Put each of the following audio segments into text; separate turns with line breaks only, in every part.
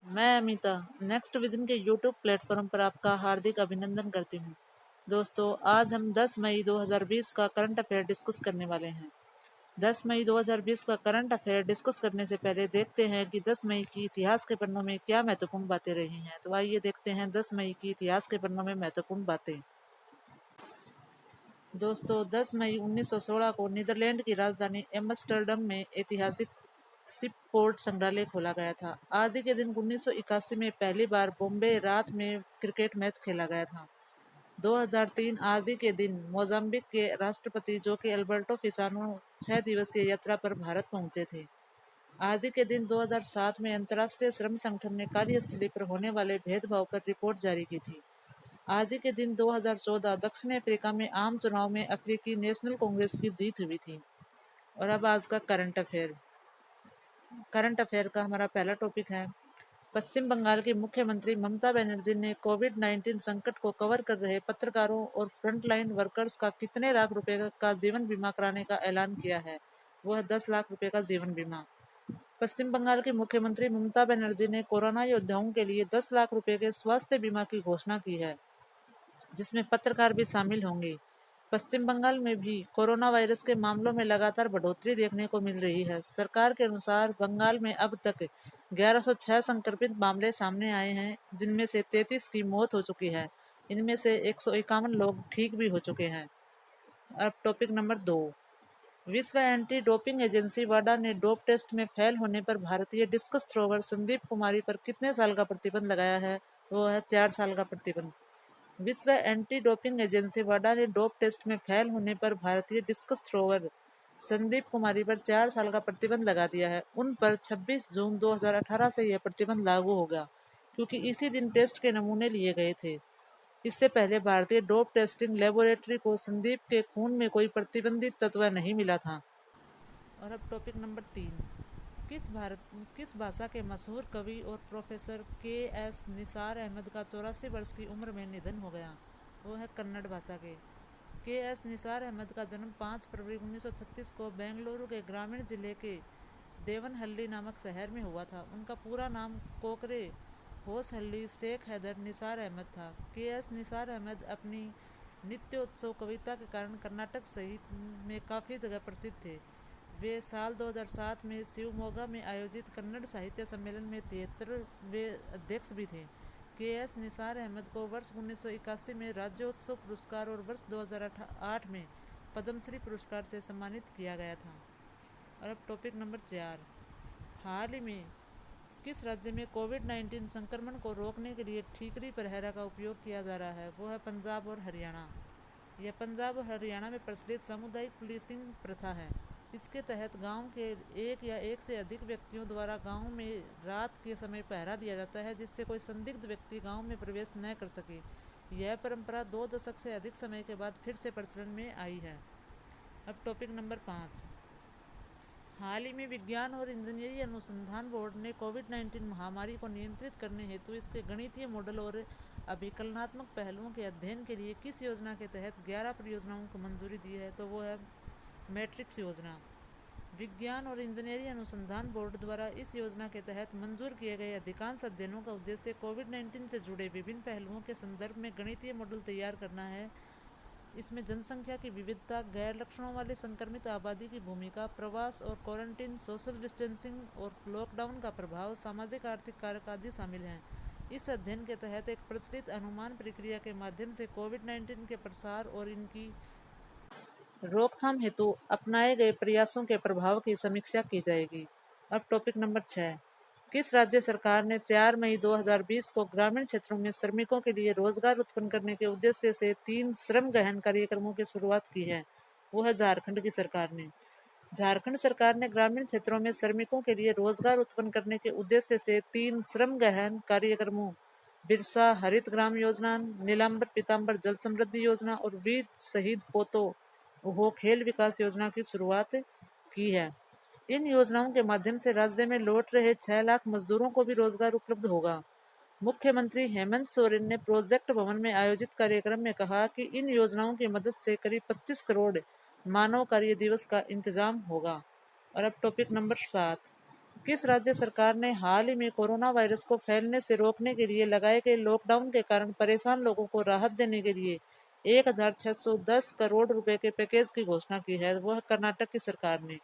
मैं Amita next vision के YouTube platform पर आपका हार्दिक अभिनंदन करती हूँ। दोस्तों, आज हम 10 मई 2020 का करंट अफेयर डिस्कस करने वाले हैं। 10 मई 2020 का करंट अफेयर डिस्कस करने से पहले देखते हैं कि 10 मई की इतिहास के पन्नों में क्या महत्वपूर्ण बातें रही हैं। तो आइए देखते हैं 10 मई की इतिहास के पन्नों में महत्वपूर्ण बातें। दोस्तों, 10 मई 1916 को नीदरलैंड की राजधानी एम्स्टर्डम में ऐतिहासिक शिप पोर्ट संग्रहालय खोला गया था। आज ही के दिन 1981 में पहली बार बॉम्बे रात में क्रिकेट मैच खेला गया था। 2003 आज ही के दिन मोजाम्बिक के राष्ट्रपति जो कि अल्बर्टो फिसानो 6 दिवसीय यात्रा पर भारत पहुंचे थे। आज ही के दिन 2007 में अंतर्राष्ट्रीय श्रम संगठन ने कार्यस्थली पर होने वाले भेदभाव पर रिपोर्ट जारी की थी। आज ही के दिन 2014 दक्षिण अफ्रीका में आम चुनाव में अफ्रीकी नेशनल कांग्रेस की जीत हुई थी। और अब आज का करंट अफेयर का हमारा पहला टॉपिक है। पश्चिम बंगाल की मुख्यमंत्री ममता बनर्जी ने कोविड-19 संकट को कवर कर रहे पत्रकारों और फ्रंटलाइन वर्कर्स का कितने लाख रुपए का जीवन बीमा कराने का ऐलान किया है। वह 10 लाख रुपए का जीवन बीमा। पश्चिम बंगाल की मुख्यमंत्री ममता बनर्जी ने कोरोना योद्धाओं के लिए 10 लाख रुपए के स्वास्थ्य बीमा की घोषणा की है, जिसमें पत्रकार भी शामिल होंगे। पश्चिम बंगाल में भी कोरोना वायरस के मामलों में लगातार बढ़ोतरी देखने को मिल रही है। सरकार के अनुसार बंगाल में अब तक 1106 संक्रमित मामले सामने आए हैं, जिनमें से 33 की मौत हो चुकी है। इनमें से 151 लोग ठीक भी हो चुके हैं। अब टॉपिक नंबर 2। विश्व एंटी डोपिंग एजेंसी वाडा ने डोप टेस्ट में फेल होने पर भारतीय डिस्कस थ्रोवर संदीप कुमारी पर कितने साल का प्रतिबंध लगाया है? वो है 4 साल का प्रतिबंध। विश्व एंटी डोपिंग एजेंसी वाडा ने डोप टेस्ट में फेल होने पर भारतीय डिस्कस थ्रोवर संदीप कुमारी पर 4 साल का प्रतिबंध लगा दिया है। उन पर 26 जून 2018 से यह प्रतिबंध लागू होगा, क्योंकि इसी दिन टेस्ट के नमूने लिए गए थे। इससे पहले भारतीय डोप टेस्टिंग लेबोरेटरी को संदीप के खून में कोई प्रतिबंधित तत्व नहीं मिला था। और अब टॉपिक नंबर 3। किस भाषा के मशहूर कवि और प्रोफेसर के.एस. निसार अहमद का 84 वर्ष की उम्र में निधन हो गया? वो है कन्नड़ भाषा के.एस. निसार अहमद का जन्म 5 फरवरी 1936 को बेंगलुरु के ग्रामीण जिले के देवनहल्ली नामक शहर में हुआ था। उनका पूरा नाम कोकरे होसहल्ली शेख हैदर निसार अहमद था। के.एस. निसार अहमद अपनी नित्योत्सव कविता के कारण कर्नाटक सहित में काफ़ी जगह प्रसिद्ध थे। वे साल 2007 में शिवमोगा में आयोजित कन्नड़ साहित्य सम्मेलन में 73वें अध्यक्ष भी थे। के.एस. निसार अहमद को वर्ष 1981 में राज्योत्सव पुरस्कार और वर्ष 2008 में पद्मश्री पुरस्कार से सम्मानित किया गया था। और अब टॉपिक नंबर 4। हाल ही में किस राज्य में कोविड-19 संक्रमण को रोकने के लिए ठीकरी पहरा का उपयोग किया जा रहा है? वो है पंजाब और हरियाणा। यह पंजाब और हरियाणा में प्रचलित सामुदायिक पुलिसिंग प्रथा है। इसके तहत गांव के एक या एक से अधिक व्यक्तियों द्वारा गांव में रात के समय पहरा दिया जाता है, जिससे कोई संदिग्ध व्यक्ति गांव में प्रवेश न कर सके। यह परंपरा 2 दशक से अधिक समय के बाद फिर से प्रचलन में आई है। अब टॉपिक नंबर 5। हाल ही में विज्ञान और इंजीनियरिंग अनुसंधान बोर्ड ने कोविड-19 महामारी को नियंत्रित करने हेतु इसके गणितीय मॉडल और अभिकलनात्मक पहलुओं के अध्ययन के लिए किस योजना के तहत 11 परियोजनाओं को मंजूरी दी है? तो वो है मैट्रिक्स योजना। विज्ञान और इंजीनियरिंग अनुसंधान बोर्ड द्वारा इस योजना के तहत मंजूर किए गए अधिकांश अध्ययनों का उद्देश्य कोविड-19 से जुड़े विभिन्न पहलुओं के संदर्भ में गणितीय मॉडल तैयार करना है। इसमें जनसंख्या की विविधता, गैर लक्षणों वाली संक्रमित आबादी की भूमिका, प्रवास और क्वारंटीन, सोशल डिस्टेंसिंग और लॉकडाउन का प्रभाव, सामाजिक आर्थिक कारक आदि शामिल हैं। इस अध्ययन के तहत एक प्रचलित अनुमान प्रक्रिया के माध्यम से कोविड-19 के प्रसार और इनकी रोकथाम हेतु अपनाए गए प्रयासों के प्रभाव की समीक्षा की जाएगी। अब टॉपिक नंबर 6। किस राज्य सरकार ने 4 मई 2020 को ग्रामीण क्षेत्रों में श्रमिकों के लिए रोजगार उत्पन्न करने के उद्देश्य से 3 श्रम गहन कार्यक्रमों की शुरुआत की है? वो है झारखंड की सरकार ने। झारखंड सरकार ने ग्रामीण क्षेत्रों में श्रमिकों के लिए रोजगार उत्पन्न करने के उद्देश्य से 3 श्रम गहन कार्यक्रमों बिरसा हरित ग्राम योजना, नीलांबर पीतांबर जल समृद्धि योजना और वीर शहीद पोतो वो खेल विकास योजना की शुरुआत की है। इन योजनाओं के माध्यम से राज्य में लौट रहे 6 लाख मजदूरों को भी रोजगार उपलब्ध होगा। मुख्यमंत्री हेमंत सोरेन ने प्रोजेक्ट भवन में आयोजित कार्यक्रम में कहा कि इन योजनाओं की मदद से करीब 25 करोड़ मानव कार्य दिवस का इंतजाम होगा। और अब टॉपिक नंबर 7। किस राज्य सरकार ने हाल ही में कोरोना वायरस को फैलने से रोकने के लिए लगाए गए लॉकडाउन के कारण परेशान लोगों को राहत देने के लिए 1610 करोड़ रुपए के पैकेज की घोषणा की है? वह कर्नाटक की सरकार ने।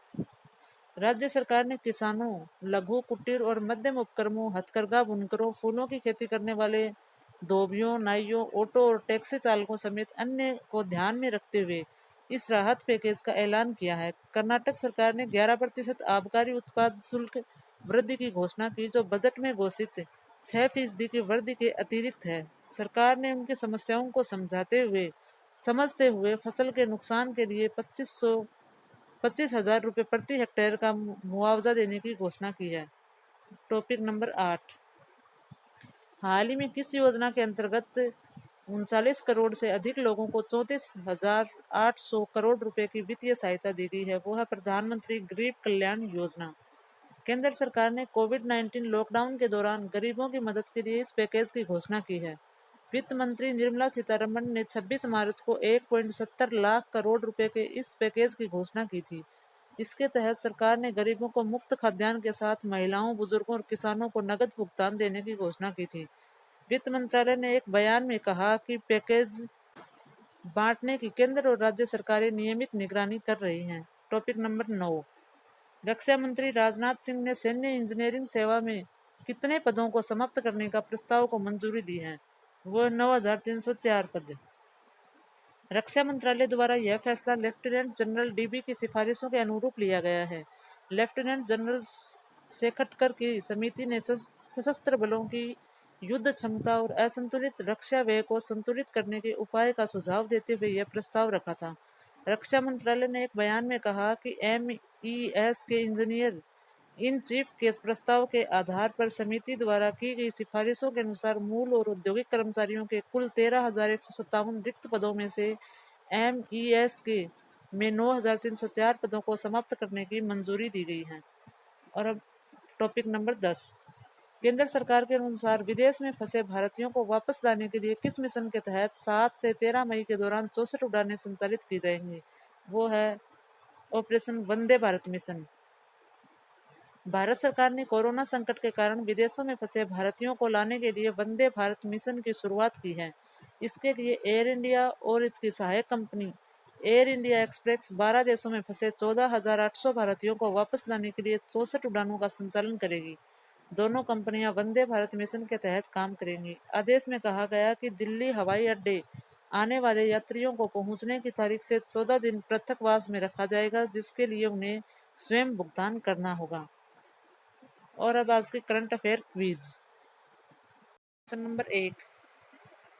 राज्य सरकार ने किसानों, लघु, कुटीर और मध्यम उपक्रमों, हथकरघा बुनकरों, फूलों की खेती करने वाले धोबियों, नाइयों, ऑटो और टैक्सी चालकों समेत अन्य को ध्यान में रखते हुए इस राहत पैकेज का ऐलान किया है। कर्नाटक सरकार ने 11% आबकारी उत्पाद शुल्क वृद्धि की घोषणा की, जो बजट में घोषित 6% की वृद्धि के अतिरिक्त है। सरकार ने उनकी समस्याओं को समझते हुए फसल के नुकसान के लिए 25,000 रुपये प्रति हेक्टेयर का मुआवजा देने की घोषणा की है। टॉपिक नंबर 8, हाल ही में किस योजना के अंतर्गत 39 करोड़ से अधिक लोगों को 34,800 करोड़ रुपए की वित्तीय सहायता दी गई है? वो है प्रधानमंत्री गरीब कल्याण योजना। केंद्र सरकार ने कोविड-19 लॉकडाउन के दौरान गरीबों की मदद के लिए इस पैकेज की घोषणा की है। वित्त मंत्री निर्मला सीतारमण ने 26 मार्च को 1.70 लाख करोड़ रुपए के इस पैकेज की घोषणा की थी। इसके तहत सरकार ने गरीबों को मुफ्त खाद्यान्न के साथ महिलाओं, बुजुर्गों और किसानों को नकद भुगतान देने की घोषणा की थी। वित्त मंत्रालय ने एक बयान में कहा कि पैकेज बांटने की केंद्र और राज्य सरकारें नियमित निगरानी कर रही हैं। टॉपिक नंबर 9, रक्षा मंत्री राजनाथ सिंह ने सैन्य इंजीनियरिंग सेवा में कितने पदों को समाप्त करने का प्रस्ताव को मंजूरी दी है? वो 9,304 पद। रक्षा मंत्रालय द्वारा यह फैसला लेफ्टिनेंट जनरल डीबी की सिफारिशों के अनुरूप लिया गया है। लेफ्टिनेंट जनरल शेखटकर की समिति ने सशस्त्र बलों की युद्ध क्षमता और असंतुलित रक्षा व्यय को संतुलित करने के उपाय का सुझाव देते हुए यह प्रस्ताव रखा था। रक्षा मंत्रालय ने एक बयान में कहा कि MES के इंजीनियर इन चीफ के प्रस्ताव के आधार पर समिति द्वारा की गई सिफारिशों के अनुसार मूल और औद्योगिक कर्मचारियों के कुल 13,157 रिक्त पदों में से MES के में 9,304 पदों को समाप्त करने की मंजूरी दी गई है। और अब टॉपिक नंबर 10, केंद्र सरकार के अनुसार विदेश में फंसे भारतीयों को वापस लाने के लिए किस मिशन के तहत 7 से 13 मई के दौरान 64 उड़ानें संचालित की जाएंगी? वो है ऑपरेशन वंदे भारत मिशन। भारत सरकार ने कोरोना संकट के कारण विदेशों में फंसे भारतीयों को लाने के लिए वंदे भारत मिशन की शुरुआत की है। इसके लिए एयर इंडिया और इसकी सहायक कंपनी एयर इंडिया एक्सप्रेस 12 देशों में फंसे 14,800 भारतीयों को वापस लाने के लिए 64 उड़ानों का संचालन करेगी। दोनों कंपनियां वंदे भारत मिशन के तहत काम करेंगी। आदेश में कहा गया कि दिल्ली हवाई अड्डे आने वाले यात्रियों को पहुंचने की तारीख से 14 दिन पृथकवास में रखा जाएगा, जिसके लिए उन्हें स्वयं भुगतान करना होगा। और अब आज के current affair quiz. Question number 1,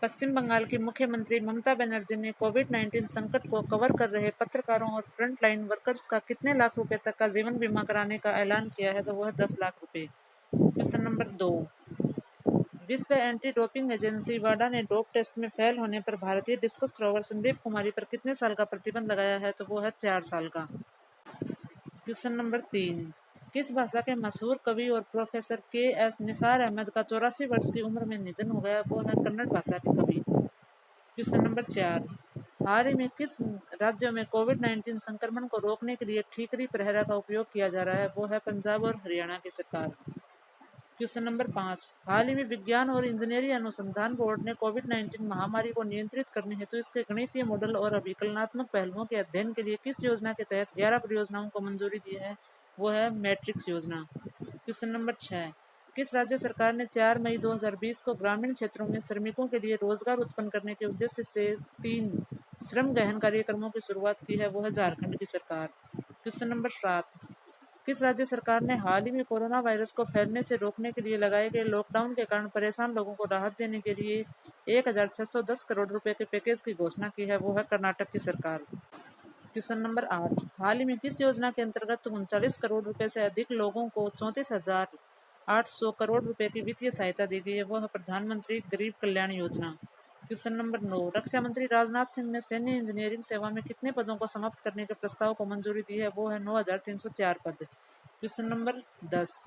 पश्चिम बंगाल की मुख्यमंत्री ममता बनर्जी ने कोविड-19 संकट को कवर कर रहे पत्रकारों और फ्रंटलाइन वर्कर्स का कितने लाख रुपए तक का जीवन बीमा कराने का ऐलान किया है? तो वह 10 लाख रुपए। क्वेश्चन नंबर 2, विश्व एंटी डोपिंग एजेंसी वाडा ने डोप टेस्ट में फेल होने पर भारतीय डिस्कस थ्रोवर संदीप कुमारी पर कितने साल का प्रतिबंध लगाया है? तो वो है 4 साल का। क्वेश्चन नंबर 3, किस भाषा के मशहूर कवि और प्रोफेसर KS निसार अहमद का 84 वर्ष की उम्र में निधन हो गया? वो है कन्नड़ भाषा के कवि। क्वेश्चन नंबर 4, हाल ही में किस राज्यों में कोविड-19 संक्रमण को रोकने के लिए ठीकरी प्रहरा का उपयोग किया जा रहा है? वो है पंजाब और हरियाणा की सरकार। क्वेश्चन नंबर 5, हाल ही में विज्ञान और इंजीनियरिंग अनुसंधान बोर्ड ने कोविड-19 महामारी को नियंत्रित करने हेतु इसके गणितीय मॉडल और अभिकलनात्मक पहलुओं के अध्ययन के लिए किस योजना के तहत 11 परियोजनाओं को मंजूरी दी है? वो है मैट्रिक्स योजना। क्वेश्चन नंबर 6, किस राज्य सरकार ने 4 मई 2020 को ग्रामीण क्षेत्रों में श्रमिकों के लिए रोजगार उत्पन्न करने के उद्देश्य से 3 श्रम गहन कार्यक्रमों की शुरुआत की है? वो है झारखंड की सरकार। क्वेश्चन नंबर 7, किस राज्य सरकार ने हाल ही में कोरोना वायरस को फैलने से रोकने के लिए लगाए गए लॉकडाउन के कारण परेशान लोगों को राहत देने के लिए 1610 करोड़ रुपए के पैकेज की घोषणा की है? वो है कर्नाटक की सरकार। क्वेश्चन नंबर 8, हाल ही में किस योजना के अंतर्गत 39 करोड़ रुपए से अधिक लोगों को 34,800 करोड़ रुपए की वित्तीय सहायता दी गई है? वो है प्रधानमंत्री गरीब कल्याण योजना। क्वेश्चन नंबर 9, रक्षा मंत्री राजनाथ सिंह ने सैन्य इंजीनियरिंग सेवा में कितने पदों को समाप्त करने के प्रस्ताव को मंजूरी दी है? वो है 9,304 पद। क्वेश्चन नंबर 10,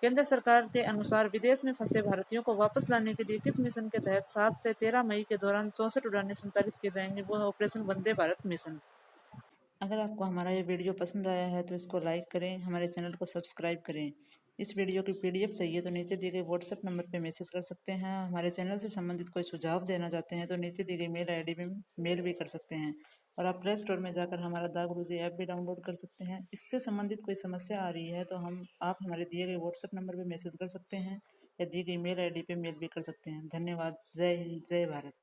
केंद्र सरकार के अनुसार विदेश में फंसे भारतीयों को वापस लाने के लिए किस मिशन के तहत 7 से 13 मई के दौरान 64 उड़ानें संचालित की जाएंगी? वो है ऑपरेशन वंदे भारत मिशन। अगर आपको हमारा ये वीडियो पसंद आया है तो इसको लाइक करें, हमारे चैनल को सब्सक्राइब करें। इस वीडियो की पीडीएफ चाहिए तो नीचे दिए गए व्हाट्सएप नंबर पे मैसेज कर सकते हैं। हमारे चैनल से संबंधित कोई सुझाव देना चाहते हैं तो नीचे दी गई मेल आईडी में मेल भी कर सकते हैं। और आप प्ले स्टोर में जाकर हमारा दा गुरुजी ऐप भी डाउनलोड कर सकते हैं। इससे संबंधित कोई समस्या आ रही है तो आप हमारे दिए गए व्हाट्सएप नंबर पर मैसेज कर सकते हैं या दी गई मेल आईडी पे मेल भी कर सकते हैं। धन्यवाद। जय हिंद, जय भारत।